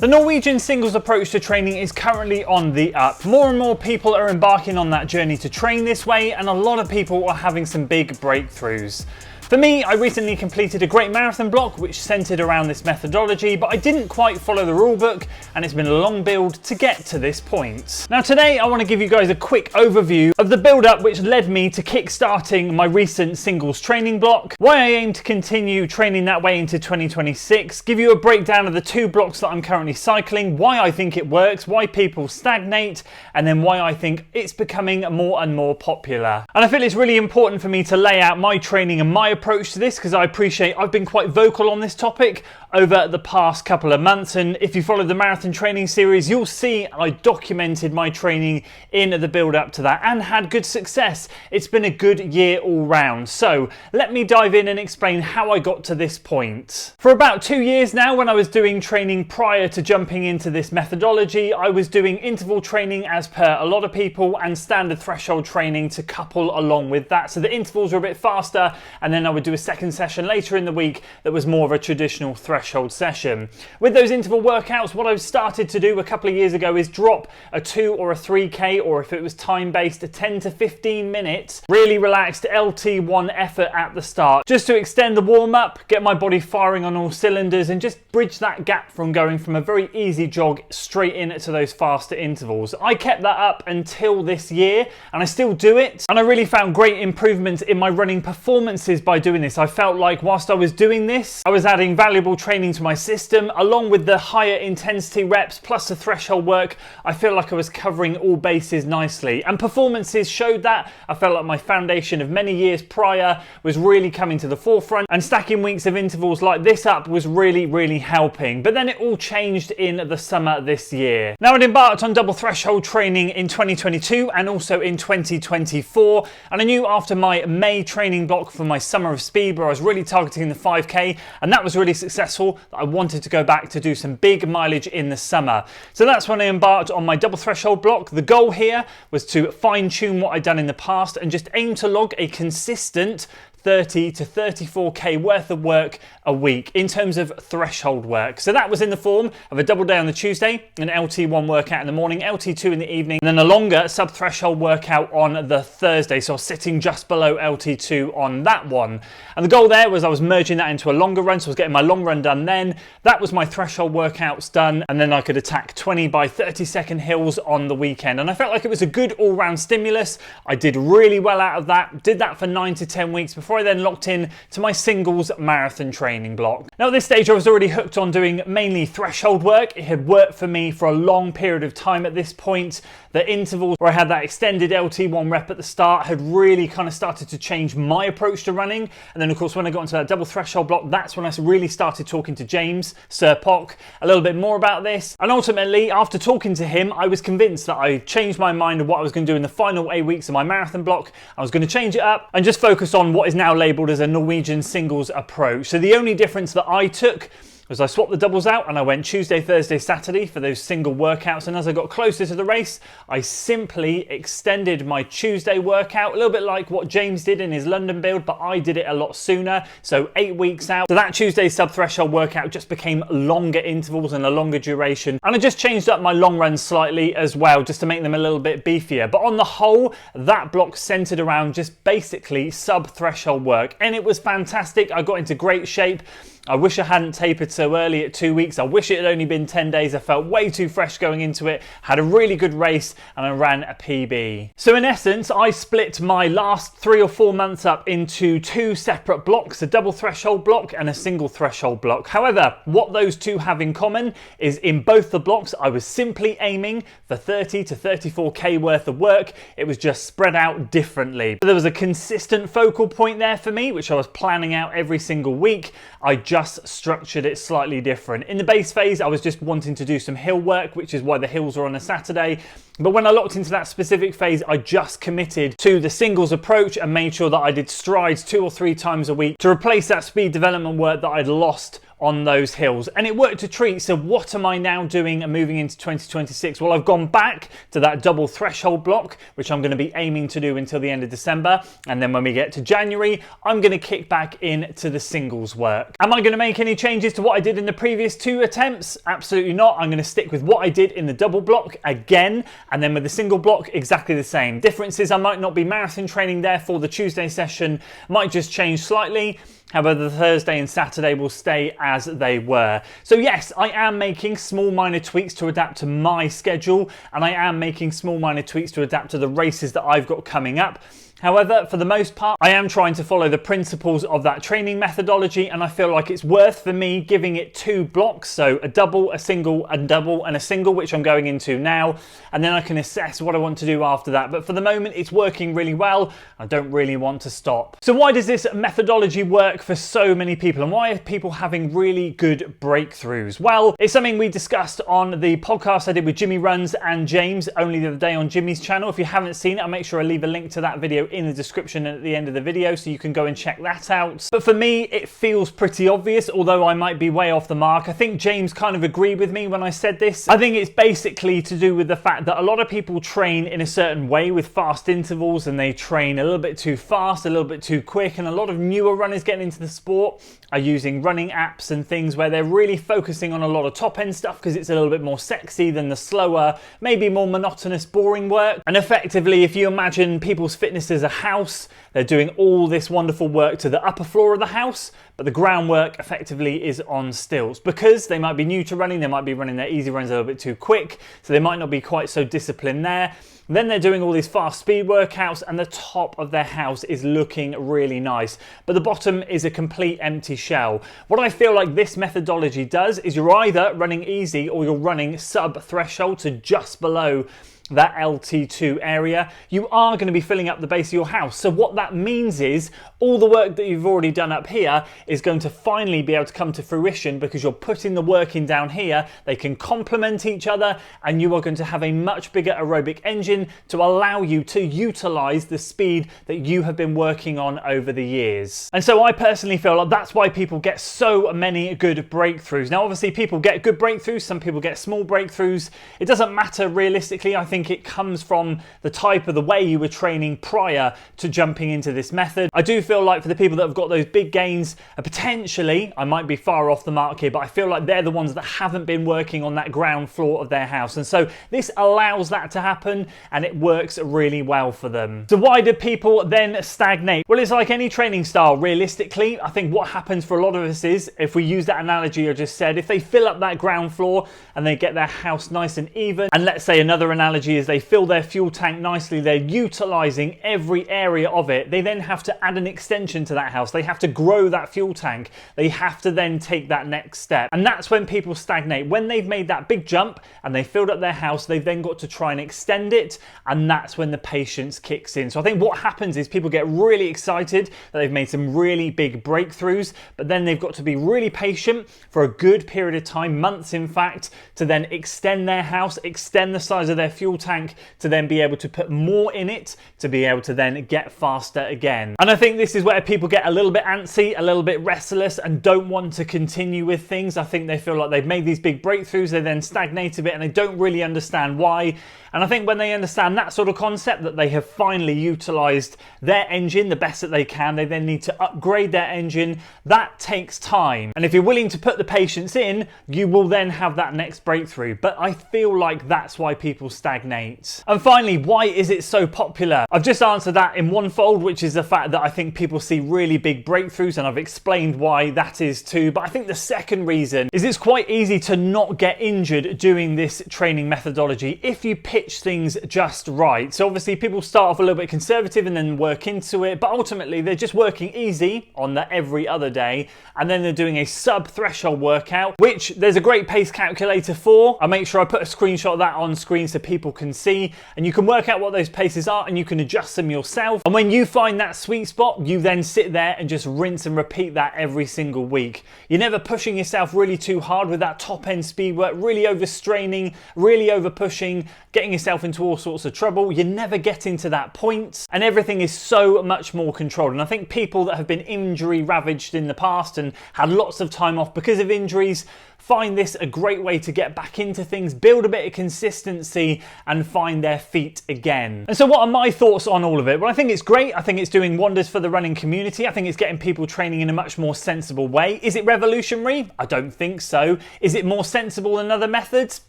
The Norwegian singles approach to training is currently on the up. More and more people are embarking on that journey to train this way, and a lot of people are having some big breakthroughs. For me, I recently completed a great marathon block which centered around this methodology, but I didn't quite follow the rulebook, and it's been a long build to get to this point. Now today I want to give you guys a quick overview of the build up which led me to kick-starting my recent singles training block, why I aim to continue training that way into 2026, give you a breakdown of the 2 blocks that I'm currently cycling, why I think it works, why people stagnate, and then why I think it's becoming more and more popular. And I feel it's really important for me to lay out my training and my approach to this, because I appreciate I've been quite vocal on this topic over the past couple of months, and if you follow the marathon training series you'll see I documented my training in the build up to that and had good success. It's been a good year all round. So let me dive in and explain how I got to this point. For about 2 years now, when I was doing training prior to jumping into this methodology, I was doing interval training as per a lot of people and standard threshold training to couple along with that. So the intervals were a bit faster, and then I would do a second session later in the week that was more of a traditional threshold session. With those interval workouts, what I've started to do a couple of years ago is drop a 2 or a 3k, or if it was time based, a 10 to 15 minutes really relaxed LT1 effort at the start, just to extend the warm up, get my body firing on all cylinders, and just bridge that gap from going from a very easy jog straight into those faster intervals. I kept that up until this year, and I still do it, and I really found great improvements in my running performances by doing this. I felt like whilst I was doing this, I was adding valuable training to my system, along with the higher intensity reps plus the threshold work. I feel like I was covering all bases nicely, and performances showed that. I felt like my foundation of many years prior was really coming to the forefront, and stacking weeks of intervals like this up was really helping. But then it all changed in the summer this year. Now I'd embarked on double threshold training in 2022 and also in 2024, and I knew after my May training block for my summer of speed, where I was really targeting the 5k, and that was really successful, that I wanted to go back to do some big mileage in the summer. So that's when I embarked on my double threshold block. The goal here was to fine-tune what I'd done in the past and just aim to log a consistent 30 to 34k worth of work a week in terms of threshold work. So that was in the form of a double day on the Tuesday, an LT1 workout in the morning, LT2 in the evening, and then a longer sub-threshold workout on the Thursday. So I was sitting just below LT2 on that one. And the goal there was I was merging that into a longer run, so I was getting my long run done then. That was my threshold workouts done, and then I could attack 20 by 30 second hills on the weekend. And I felt like it was a good all-round stimulus. I did really well out of that, did that for 9 to 10 weeks before I then locked in to my singles marathon training block. Now at this stage I was already hooked on doing mainly threshold work. It had worked for me for a long period of time at this point. The intervals where I had that extended LT1 rep at the start had really kind of started to change my approach to running. And then of course when I got into that double threshold block, that's when I really started talking to James, Sir Pock, a little bit more about this. And ultimately, after talking to him, I was convinced that I changed my mind of what I was going to do in the final 8 weeks of my marathon block. I was going to change it up and just focus on what is now labelled as a Norwegian singles approach. So the only difference that I took was I swapped the doubles out and I went Tuesday, Thursday, Saturday for those single workouts, and as I got closer to the race I simply extended my Tuesday workout, a little bit like what James did in his London build, but I did it a lot sooner, so 8 weeks out. So that Tuesday sub-threshold workout just became longer intervals and a longer duration, and I just changed up my long runs slightly as well just to make them a little bit beefier. But on the whole, that block centered around just basically sub-threshold work, and it was fantastic. I got into great shape. I wish I hadn't tapered so early at 2 weeks. I wish it had only been 10 days. I felt way too fresh going into it, had a really good race, and I ran a PB. So in essence, I split my last 3 or 4 months up into 2 separate blocks, a double threshold block and a single threshold block. However, what those two have in common is in both the blocks, I was simply aiming for 30 to 34k worth of work. It was just spread out differently. So there was a consistent focal point there for me, which I was planning out every single week. I just structured it slightly different. In the base phase, I was just wanting to do some hill work, which is why the hills are on a Saturday. But when I locked into that specific phase, I just committed to the singles approach and made sure that I did strides 2 or 3 times a week to replace that speed development work that I'd lost on those hills, and it worked a treat. So what am I now doing and moving into 2026? Well, I've gone back to that double threshold block, which I'm going to be aiming to do until the end of December, and then when we get to January, I'm going to kick back into the singles work. Am I going to make any changes to what I did in the previous 2 attempts? Absolutely not. I'm going to stick with what I did in the double block again, and then with the single block exactly the same. Difference is I might not be marathon training there for the Tuesday session, might just change slightly. However, the Thursday and Saturday will stay as they were. So yes, I am making small minor tweaks to adapt to my schedule, and I am making small minor tweaks to adapt to the races that I've got coming up. However, for the most part, I am trying to follow the principles of that training methodology, and I feel like it's worth for me giving it 2 blocks, so a double, a single, a double, and a single, which I'm going into now, and then I can assess what I want to do after that. But for the moment, it's working really well. I don't really want to stop. So why does this methodology work for so many people, and why are people having really good breakthroughs? Well, it's something we discussed on the podcast I did with Jimmy Runs and James only the other day on Jimmy's channel. If you haven't seen it, I'll make sure I leave a link to that video in the description and at the end of the video, so you can go and check that out. But for me, it feels pretty obvious, although I might be way off the mark. I think James kind of agreed with me when I said this. I think it's basically to do with the fact that a lot of people train in a certain way with fast intervals, and they train a little bit too fast, a little bit too quick, and a lot of newer runners getting into the sport are using running apps and things where they're really focusing on a lot of top end stuff because it's a little bit more sexy than the slower, maybe more monotonous, boring work. And effectively, if you imagine people's fitness as a house, they're doing all this wonderful work to the upper floor of the house, but the groundwork effectively is on stilts because they might be new to running, they might be running their easy runs a little bit too quick, so they might not be quite so disciplined there. Then they're doing all these fast speed workouts, and the top of their house is looking really nice, but the bottom is a complete empty shell. What I feel like this methodology does is you're either running easy or you're running sub threshold, to just below that LT2 area. You are going to be filling up the base of your house. So what that means is all the work that you've already done up here is going to finally be able to come to fruition because you're putting the work in down here. They can complement each other, and you are going to have a much bigger aerobic engine to allow you to utilize the speed that you have been working on over the years. And so I personally feel like that's why people get so many good breakthroughs. Now, obviously people get good breakthroughs, some people get small breakthroughs. It doesn't matter realistically. I think it comes from the type of the way you were training prior to jumping into this method. I do feel like for the people that have got those big gains, potentially, I might be far off the mark here, but I feel like they're the ones that haven't been working on that ground floor of their house. And so this allows that to happen, and it works really well for them. So why do people then stagnate? Well, it's like any training style. Realistically, I think what happens for a lot of us is, if we use that analogy I just said, if they fill up that ground floor and they get their house nice and even, and let's say another analogy is they fill their fuel tank nicely, they're utilizing every area of it, they then have to add an extension to that house. They have to grow that fuel tank. They have to then take that next step. And that's when people stagnate. When they've made that big jump and they filled up their house, they've then got to try and extend it, and that's when the patience kicks in. So I think what happens is people get really excited that they've made some really big breakthroughs, but then they've got to be really patient for a good period of time, months in fact, to then extend their house, extend the size of their fuel tank, to then be able to put more in it, to be able to then get faster again. And I think this is where people get a little bit antsy, a little bit restless, and don't want to continue with things. I think they feel like they've made these big breakthroughs, they then stagnate a bit, and they don't really understand why. And I think when they understand that sort of concept, that they have finally utilized their engine the best that they can, they then need to upgrade their engine. That takes time. And if you're willing to put the patience in, you will then have that next breakthrough. But I feel like that's why people stagnate. And finally, why is it so popular? I've just answered that in one fold, which is the fact that I think people see really big breakthroughs, and I've explained why that is too. But I think the second reason is it's quite easy to not get injured doing this training methodology if you pitch things just right. So obviously people start off a little bit conservative and then work into it, but ultimately they're just working easy on the every other day, and then they're doing a sub threshold workout, which there's a great pace calculator for. I'll make sure I put a screenshot of that on screen so people people can see, and you can work out what those paces are and you can adjust them yourself. And when you find that sweet spot, you then sit there and just rinse and repeat that every single week. You're never pushing yourself really too hard with that top end speed work, really overstraining, really over pushing, getting yourself into all sorts of trouble. You never get into that point, and everything is so much more controlled. And I think people that have been injury ravaged in the past and had lots of time off because of injuries find this a great way to get back into things, build a bit of consistency and find their feet again. And so what are my thoughts on all of it? Well, I think it's great. I think it's doing wonders for the running community. I think it's getting people training in a much more sensible way. Is it revolutionary? I don't think so. Is it more sensible than other methods?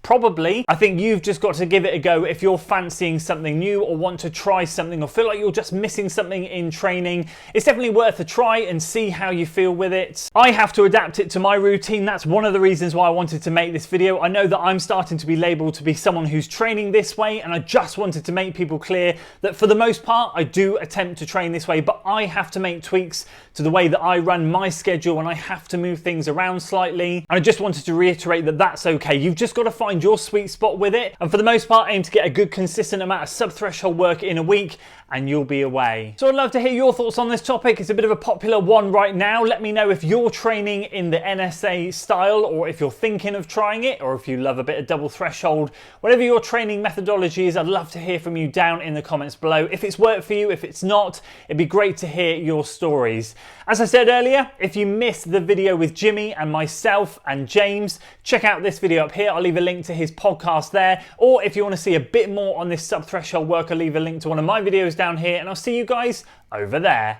Probably. I think you've just got to give it a go if you're fancying something new or want to try something or feel like you're just missing something in training. It's definitely worth a try and see how you feel with it. I have to adapt it to my routine. That's one of the reasons why I wanted to make this video. I know that I'm starting to be labelled to be someone who's training this way, and I just wanted to make people clear that for the most part I do attempt to train this way, but I have to make tweaks to the way that I run my schedule and I have to move things around slightly. And I just wanted to reiterate that that's okay. You've just got to find your sweet spot with it, and for the most part aim to get a good consistent amount of sub-threshold work in a week and you'll be away. So I'd love to hear your thoughts on this topic. It's a bit of a popular one right now. Let me know if you're training in the NSA style, or if you're thinking of trying it, or if you love a bit of double threshold. Whatever your training methodology is, I'd love to hear from you down in the comments below. If it's worked for you, if it's not, it'd be great to hear your stories. As I said earlier, if you missed the video with Jimmy and myself and James, check out this video up here. I'll leave a link to his podcast there. Or if you want to see a bit more on this sub-threshold work, I'll leave a link to one of my videos down here, and I'll see you guys over there.